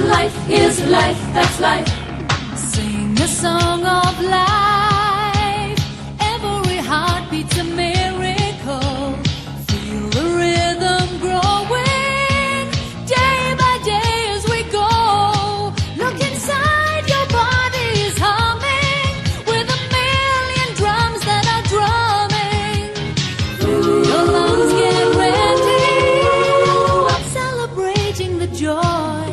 life, here's life, that's life. Sing a song of life. Every heartbeat's a miracle. Feel the rhythm growing day by day as we go. Look inside, your body's humming with a million drums that are drumming. Your lungs get ready, celebrating the joy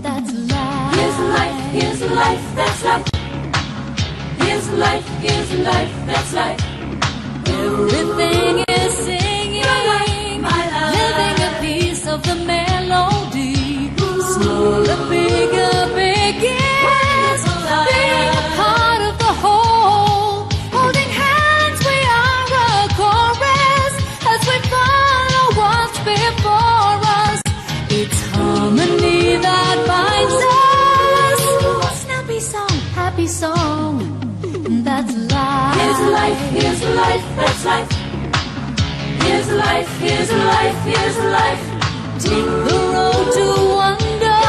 that's life. Here's life, here's life, that's life. Here's life, here's life, that's life. Everything is singing, living a piece of the melody. Smaller, bigger, begins, being a part of the whole. Holding hands, we are a chorus as we follow what's before us. It's harmony that binds us. Snappy song, happy song, that's life. Here's life, here's life, that's life. Here's life, here's life, here's life. Take the road to wonder,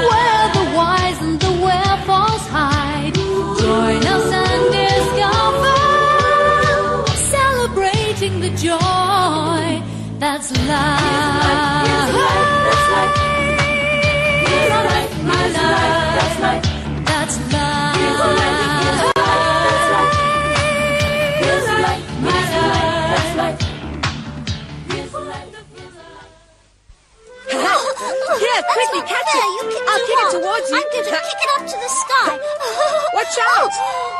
where the wise and the wherefores hide. Join us and discover, celebrating the joy that's life. Here's life, that's life. Here's life, here's life, that's life. That's life. Here's life, here's life, that's life. Here's life, here's life, that's life. Here's life, here's life. Here, quickly, catch it. I'll kick it towards you. I'm going to kick it up to the sky. Watch out!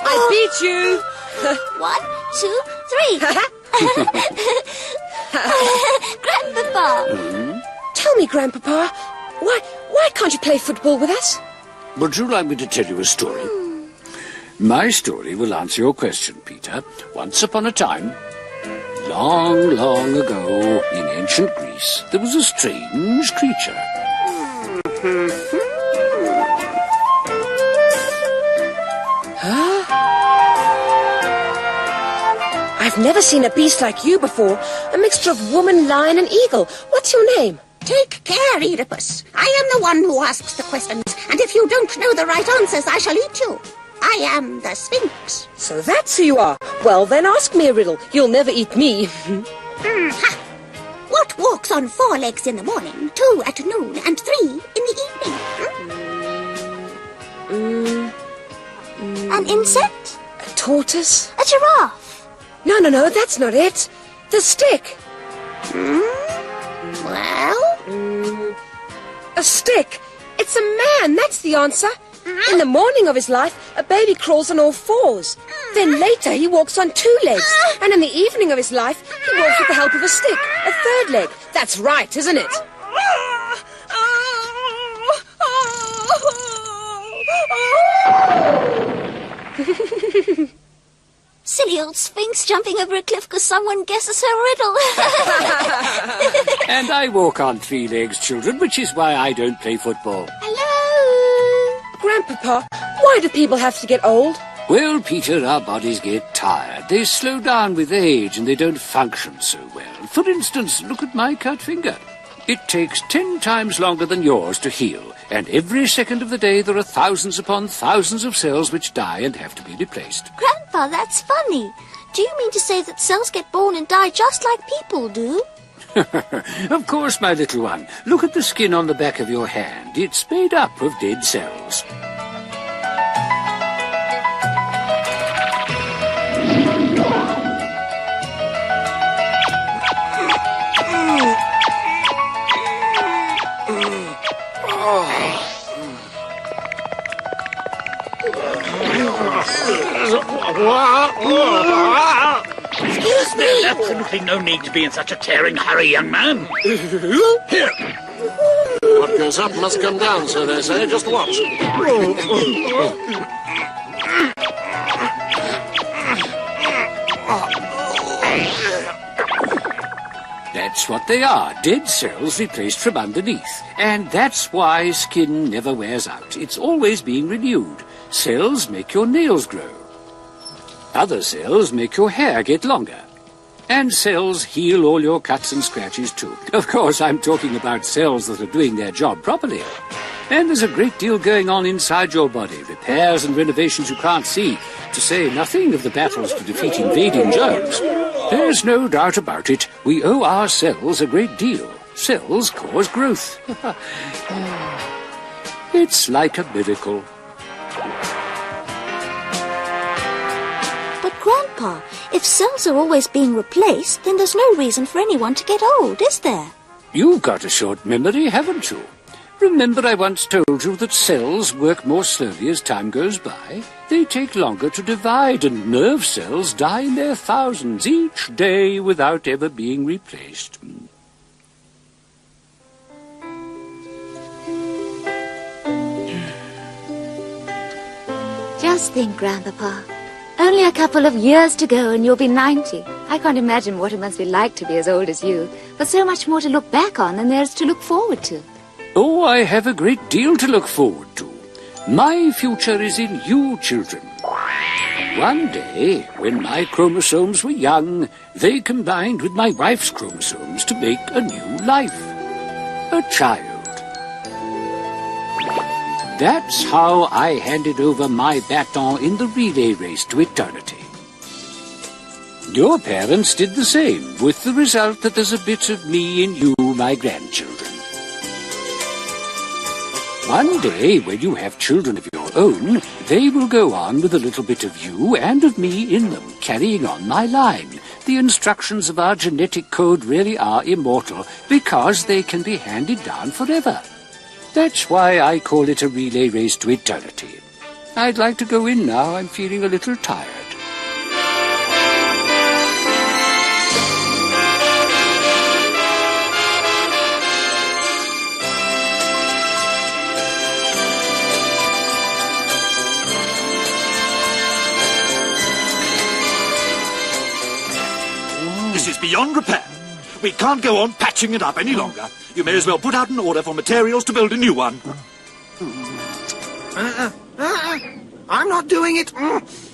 I beat you. 1, 2, 3. Grandpapa. Tell me, Grandpapa, why can't you play football with us? Would you like me to tell you a story? My story will answer your question, Peter. Once upon a time, long, long ago, in ancient Greece, there was a strange creature. I've never seen a beast like you before. A mixture of woman, lion, and eagle. What's your name? Take care, Oedipus. I am the one who asks the questions, and if you don't know the right answers, I shall eat you. I am the Sphinx. So that's who you are. Well, then ask me a riddle. You'll never eat me. Ha! What walks on 4 legs in the morning, 2 at noon, and 3 in the evening? An insect? A tortoise? A giraffe? No, that's not it. The stick. Well? A stick. It's a man, that's the answer. In the morning of his life, a baby crawls on all 4s. Then later he walks on 2 legs. And in the evening of his life, he walks with the help of a stick, a 3rd leg. That's right, isn't it? Silly old Sphinx jumping over a cliff because someone guesses her riddle. And I walk on 3 legs, children, which is why I don't play football. Hello? Grandpapa, why do people have to get old? Well, Peter, our bodies get tired. They slow down with age and they don't function so well. For instance, look at my cut finger. It takes 10 times longer than yours to heal, and every second of the day there are thousands upon thousands of cells which die and have to be replaced. Grandpa, that's funny. Do you mean to say that cells get born and die just like people do? Of course, my little one. Look at the skin on the back of your hand. It's made up of dead cells. Excuse me. There's absolutely no need to be in such a tearing hurry, young man. Here. What goes up must come down, so they say. Just watch. That's what they are, dead cells replaced from underneath. And that's why skin never wears out. It's always being renewed. Cells make your nails grow. Other cells make your hair get longer. And cells heal all your cuts and scratches too. Of course, I'm talking about cells that are doing their job properly. And there's a great deal going on inside your body. Repairs and renovations you can't see, to say nothing of the battles to defeat invading germs. There's no doubt about it. We owe our cells a great deal. Cells cause growth. It's like a miracle. But, Grandpa, if cells are always being replaced, then there's no reason for anyone to get old, is there? You've got a short memory, haven't you? Remember I once told you that cells work more slowly as time goes by? They take longer to divide, and nerve cells die in their thousands each day without ever being replaced. Just think, Grandpapa. Only a couple of years to go and you'll be 90. I can't imagine what it must be like to be as old as you. But so much more to look back on than there is to look forward to. Oh, I have a great deal to look forward to. My future is in you, children. One day, when my chromosomes were young, they combined with my wife's chromosomes to make a new life. A child. That's how I handed over my baton in the relay race to eternity. Your parents did the same, with the result that there's a bit of me in you, my grandchildren. One day, when you have children of your own, they will go on with a little bit of you and of me in them, carrying on my line. The instructions of our genetic code really are immortal, because they can be handed down forever. That's why I call it a relay race to eternity. I'd like to go in now. I'm feeling a little tired. This is beyond repair. We can't go on patching it up any longer. You may as well put out an order for materials to build a new one. I'm not doing it.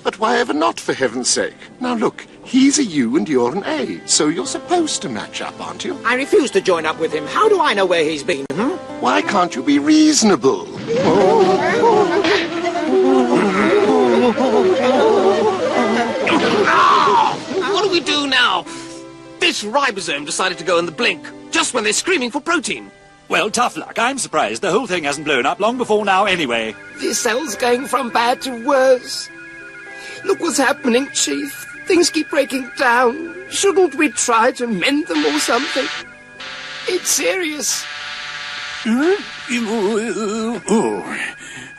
But why ever not, for heaven's sake? Now look, he's a U and you're an A, so you're supposed to match up, aren't you? I refuse to join up with him. How do I know where he's been? Why can't you be reasonable? What do we do now? This ribosome decided to go in the blink, just when they're screaming for protein. Well, tough luck. I'm surprised. The whole thing hasn't blown up long before now anyway. This cell's going from bad to worse. Look what's happening, Chief. Things keep breaking down. Shouldn't we try to mend them or something? It's serious.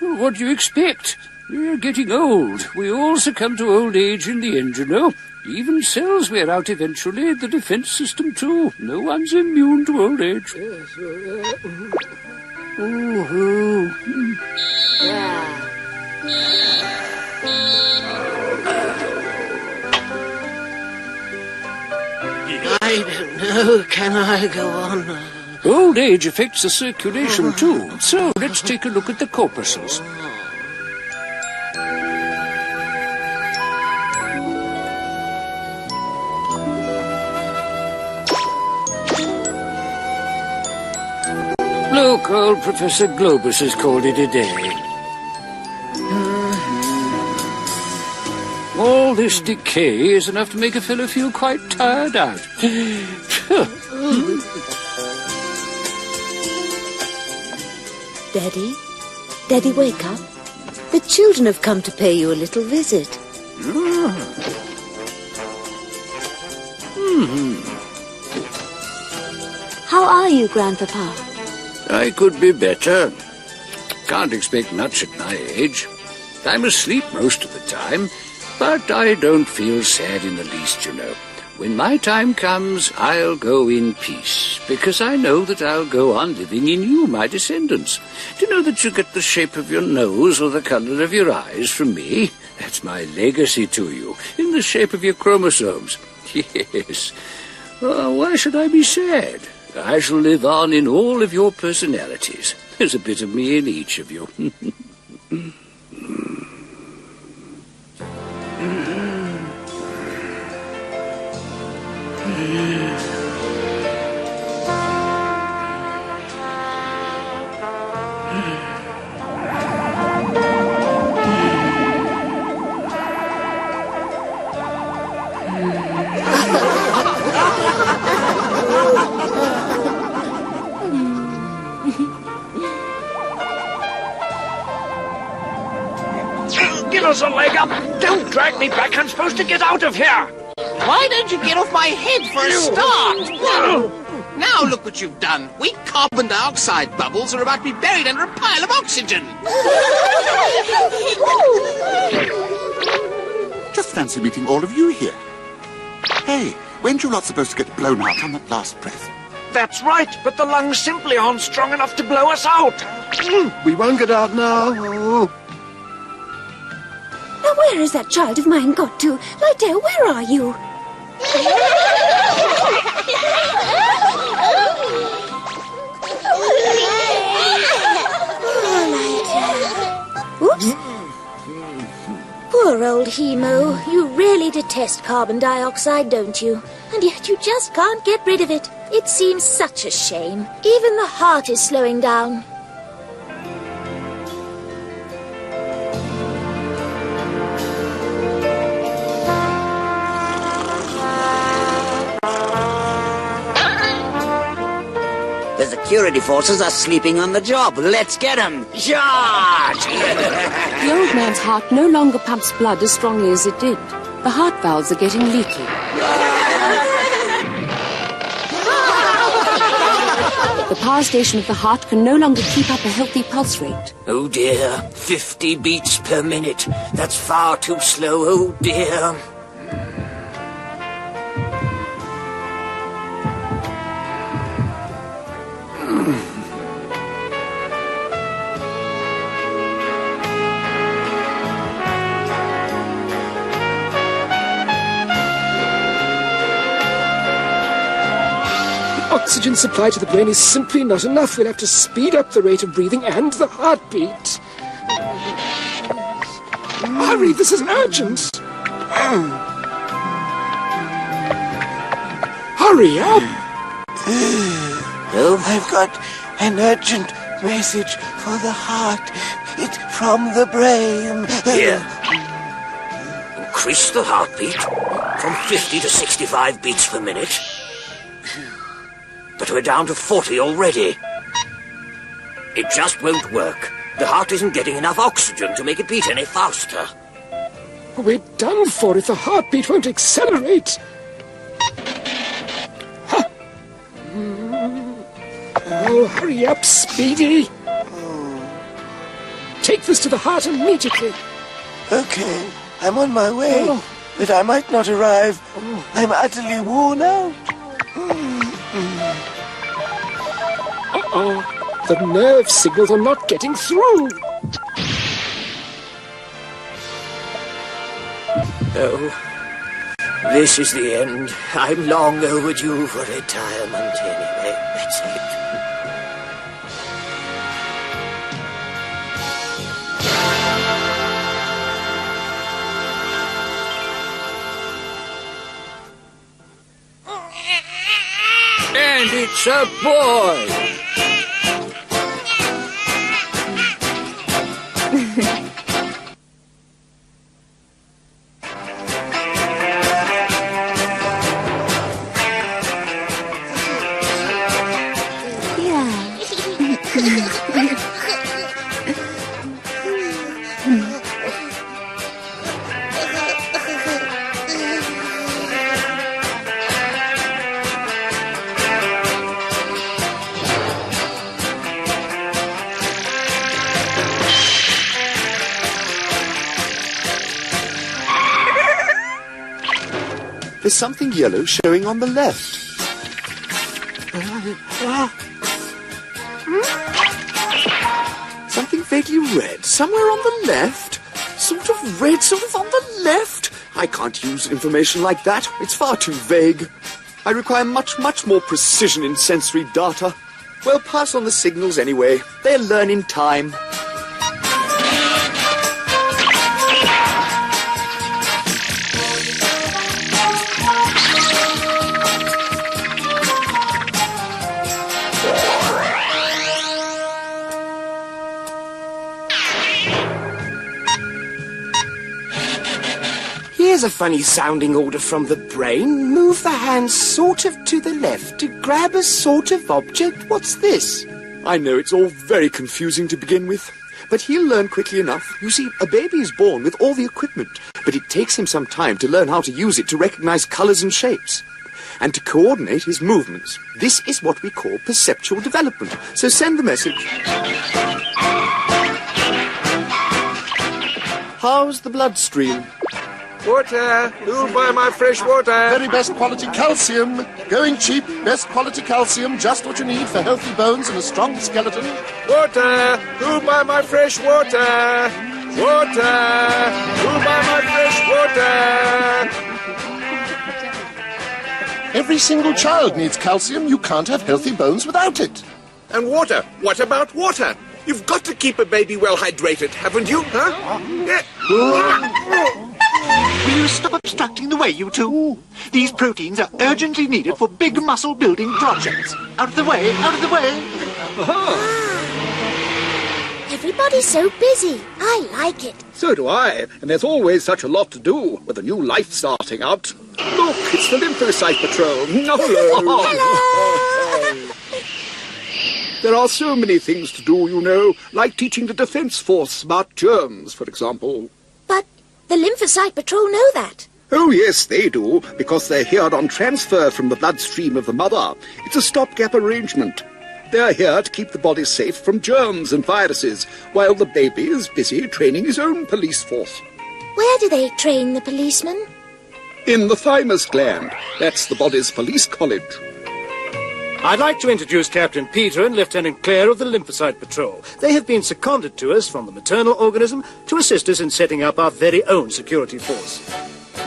What do you expect? We're getting old. We all succumb to old age in the end, you know. Even cells wear out eventually, the defense system too. No one's immune to old age. I don't know. Can I go on? Old age affects the circulation too. So let's take a look at the corpuscles. Look, old Professor Globus has called it a day. All this decay is enough to make a fellow feel quite tired out. Daddy? Daddy, wake up. The children have come to pay you a little visit. How are you, Grandpapa? I could be better. Can't expect much at my age. I'm asleep most of the time, but I don't feel sad in the least, you know. When my time comes, I'll go in peace, because I know that I'll go on living in you, my descendants. Do you know that you get the shape of your nose or the color of your eyes from me? That's my legacy to you, in the shape of your chromosomes. Yes. Why should I be sad? I shall live on in all of your personalities. There's a bit of me in each of you. us a leg up. Don't drag me back. I'm supposed to get out of here. Why don't you get off my head for a start? Now look what you've done. Weak carbon dioxide bubbles are about to be buried under a pile of oxygen. Just fancy meeting all of you here. Hey, weren't you not supposed to get blown out on that last breath? That's right, but the lungs simply aren't strong enough to blow us out. We won't get out now. Now where has that child of mine got to? Lighter, where are you? Oops. Poor old Hemo. You really detest carbon dioxide, don't you? And yet you just can't get rid of it. It seems such a shame. Even the heart is slowing down. The security forces are sleeping on the job. Let's get them. Charge! The old man's heart no longer pumps blood as strongly as it did. The heart valves are getting leaky. The power station of the heart can no longer keep up a healthy pulse rate. Oh dear, 50 beats per minute. That's far too slow, oh dear. Oxygen supply to the brain is simply not enough. We'll have to speed up the rate of breathing and the heartbeat. Hurry, this is urgent. Hurry up. Oh, I've got an urgent message for the heart. It's from the brain. Here. Increase the heartbeat from 50 to 65 beats per minute. But we're down to 40 already. It just won't work. The heart isn't getting enough oxygen to make it beat any faster. We're done for if the heartbeat won't accelerate. Ha. Oh, hurry up, Speedy. Take this to the heart immediately. Okay, I'm on my way, but I might not arrive. I'm utterly worn out. Uh-oh, the nerve signals are not getting through. Oh, this is the end. I'm long overdue for retirement anyway. That's it. And it's a boy. There's something yellow showing on the left. Something vaguely red somewhere on the left. Sort of red, sort of on the left. I can't use information like that. It's far too vague. I require much, much more precision in sensory data. Well, pass on the signals anyway. They'll learn in time. Here's a funny sounding order from the brain. Move the hand sort of to the left to grab a sort of object. What's this? I know it's all very confusing to begin with. But he'll learn quickly enough. You see, a baby is born with all the equipment, but it takes him some time to learn how to use it to recognize colors and shapes, and to coordinate his movements. This is what we call perceptual development. So send the message. How's the bloodstream? Water! Who'll buy my fresh water? Very best quality calcium. Going cheap, best quality calcium. Just what you need for healthy bones and a strong skeleton. Water! Who'll buy my fresh water? Water! Who'll buy my fresh water? Every single child needs calcium. You can't have healthy bones without it. And water? What about water? You've got to keep a baby well hydrated, haven't you? Huh? Will you stop obstructing the way, you two? These proteins are urgently needed for big muscle-building projects. Out of the way, out of the way. Everybody's so busy. I like it. So do I, and there's always such a lot to do with a new life starting out. Look, it's the Lymphocyte Patrol. Hello. Hello. There are so many things to do, you know, like teaching the Defence Force about germs, for example. But the Lymphocyte Patrol know that. Oh, yes, they do, because they're here on transfer from the bloodstream of the mother. It's a stopgap arrangement. They're here to keep the body safe from germs and viruses, while the baby is busy training his own police force. Where do they train the policemen? In the thymus gland. That's the body's police college. I'd like to introduce Captain Peter and Lieutenant Claire of the Lymphocyte Patrol. They have been seconded to us from the maternal organism to assist us in setting up our very own security force.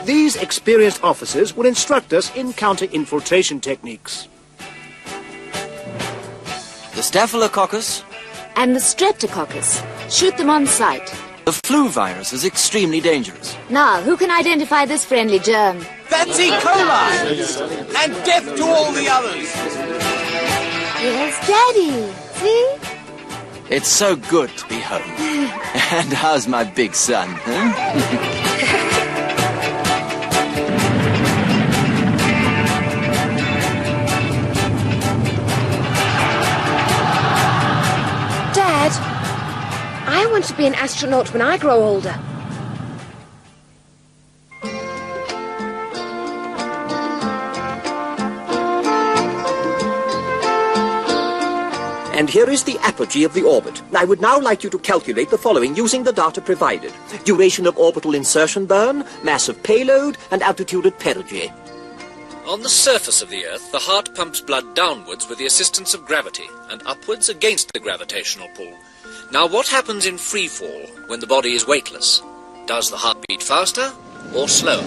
These experienced officers will instruct us in counter-infiltration techniques. The Staphylococcus And the Streptococcus. Shoot them on sight. The flu virus is extremely dangerous. Now, who can identify this friendly germ? That's E. coli! And death to all the others! Yes, Daddy. See? It's so good to be home. And how's my big son, huh? Dad, I want to be an astronaut when I grow older. And here is the apogee of the orbit. I would now like you to calculate the following using the data provided. Duration of orbital insertion burn, mass of payload, and altitude at perigee. On the surface of the Earth, the heart pumps blood downwards with the assistance of gravity, and upwards against the gravitational pull. Now, what happens in free fall when the body is weightless? Does the heart beat faster or slower?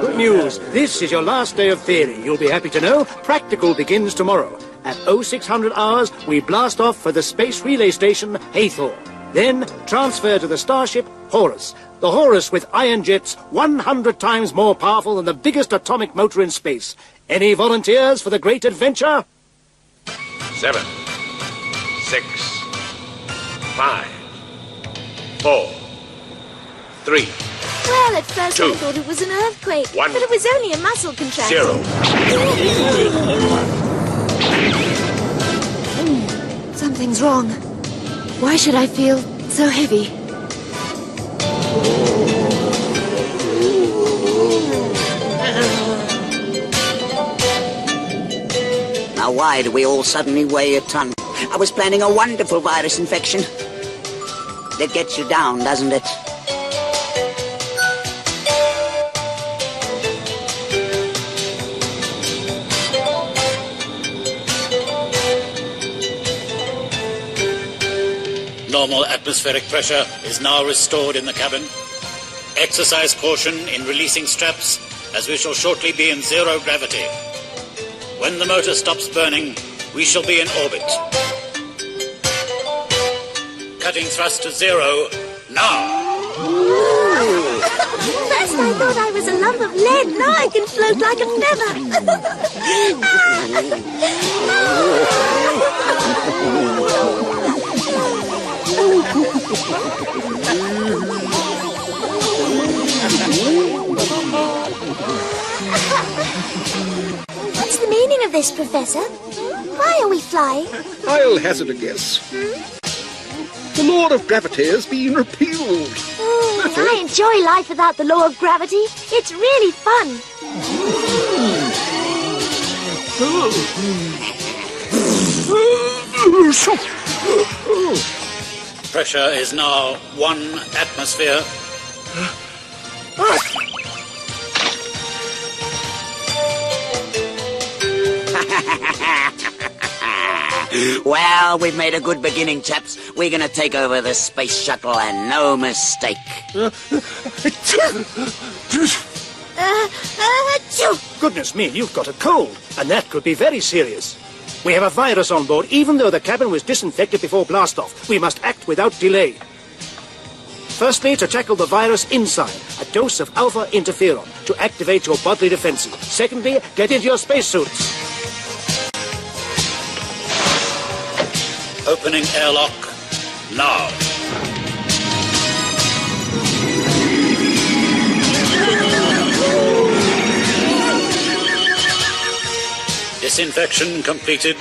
Good news. This is your last day of theory. You'll be happy to know practical begins tomorrow. At 0600 hours, we blast off for the Space Relay Station, Hathor. Then transfer to the starship Horus. The Horus with iron jets 100 times more powerful than the biggest atomic motor in space. Any volunteers for the great adventure? 7, 6, 5, 4, 3. Well, at first 2, I thought it was an earthquake, 1, but it was only a muscle contraction. 0. Something's wrong. Why should I feel so heavy? Now, why do we all suddenly weigh a ton? I was planning a wonderful virus infection. That gets you down, doesn't it? Normal atmospheric pressure is now restored in the cabin. Exercise caution in releasing straps, as we shall shortly be in zero gravity. When the motor stops burning, we shall be in orbit. Cutting thrust to 0, now! First I thought I was a lump of lead. Now I can float like a What's the meaning of this, Professor? Why are we flying? I'll hazard a guess. The law of gravity has been repealed. I enjoy life without the law of gravity. It's really fun. Pressure is now 1 atmosphere. Well, we've made a good beginning, chaps. We're going to take over the space shuttle, and no mistake. Goodness me, you've got a cold, and that could be very serious. We have a virus on board, even though the cabin was disinfected before blast-off. We must act without delay. Firstly, to tackle the virus inside, a dose of alpha interferon to activate your bodily defenses. Secondly, get into your spacesuits. Opening airlock now. Disinfection completed.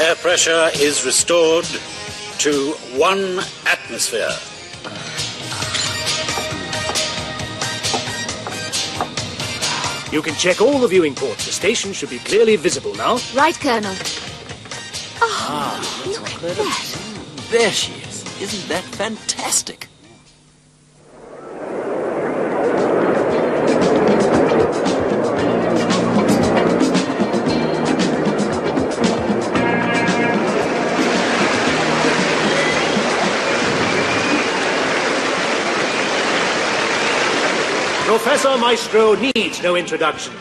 Air pressure is restored to 1 atmosphere. You can check all the viewing ports. The station should be clearly visible now. Right, Colonel. Look at that. There she is. Isn't that fantastic? Professor Maestro needs no introduction.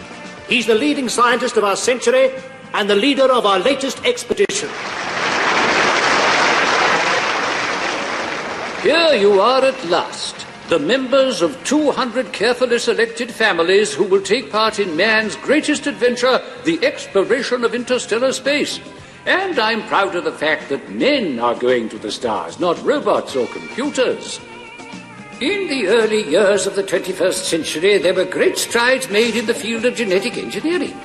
He's the leading scientist of our century and the leader of our latest expedition. Here you are at last, the members of 200 carefully selected families who will take part in man's greatest adventure, the exploration of interstellar space. And I'm proud of the fact that men are going to the stars, not robots or computers. In the early years of the 21st century, there were great strides made in the field of genetic engineering.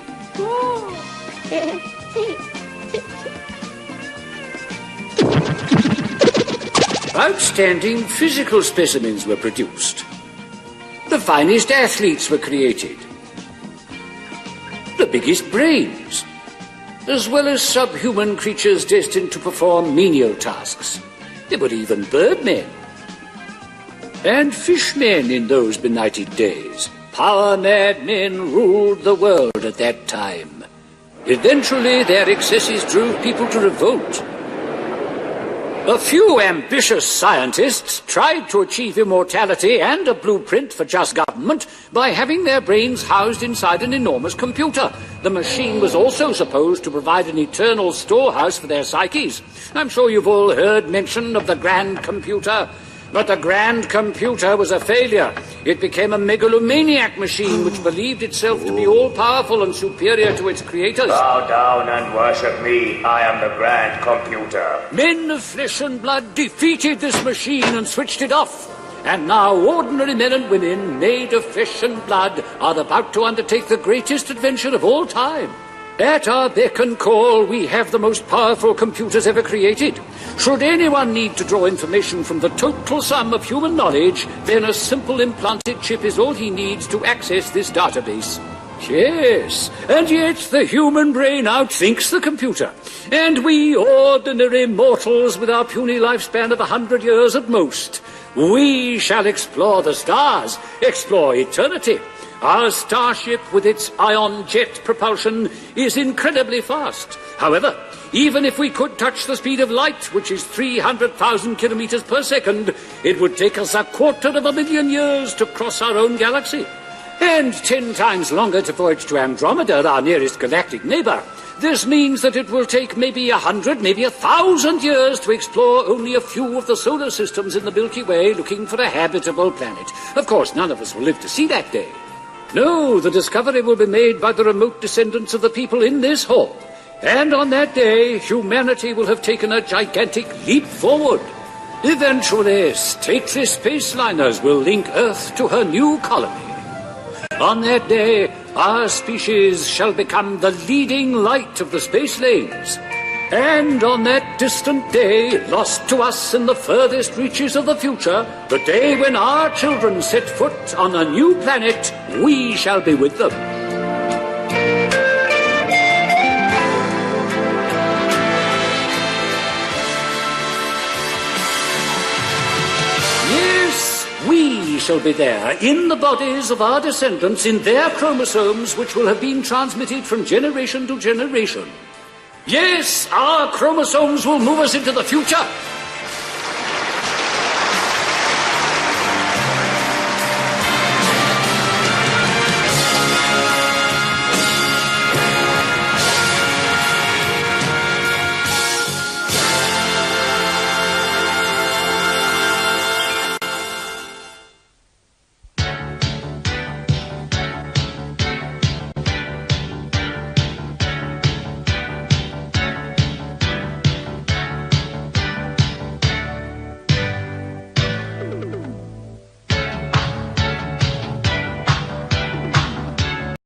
Outstanding physical specimens were produced. The finest athletes were created. The biggest brains, as well as subhuman creatures destined to perform menial tasks. There were even birdmen. And fishmen in those benighted days. Power-mad men ruled the world at that time. Eventually, their excesses drove people to revolt. A few ambitious scientists tried to achieve immortality and a blueprint for just government by having their brains housed inside an enormous computer. The machine was also supposed to provide an eternal storehouse for their psyches. I'm sure you've all heard mention of the grand computer. But the grand computer was a failure. It became a megalomaniac machine which believed itself to be all-powerful and superior to its creators. Bow down and worship me. I am the grand computer. Men of flesh and blood defeated this machine and switched it off. And now ordinary men and women, made of flesh and blood, are about to undertake the greatest adventure of all time. At our beck and call, we have the most powerful computers ever created. Should anyone need to draw information from the total sum of human knowledge, then a simple implanted chip is all he needs to access this database. Yes, and yet the human brain outthinks the computer. And we ordinary mortals with our puny lifespan of 100 years at most, we shall explore the stars, explore eternity. Our starship, with its ion jet propulsion, is incredibly fast. However, even if we could touch the speed of light, which is 300,000 kilometers per second, it would take us 250,000 years to cross our own galaxy. And 10 times longer to voyage to Andromeda, our nearest galactic neighbor. This means that it will take maybe 100, maybe 1,000 years to explore only a few of the solar systems in the Milky Way, looking for a habitable planet. Of course, none of us will live to see that day. No, the discovery will be made by the remote descendants of the people in this hall. And on that day, humanity will have taken a gigantic leap forward. Eventually, stately space liners will link Earth to her new colony. On that day, our species shall become the leading light of the space lanes. And on that distant day, lost to us in the furthest reaches of the future, the day when our children set foot on a new planet, we shall be with them. Yes, we shall be there, in the bodies of our descendants, in their chromosomes, which will have been transmitted from generation to generation. Yes, our chromosomes will move us into the future.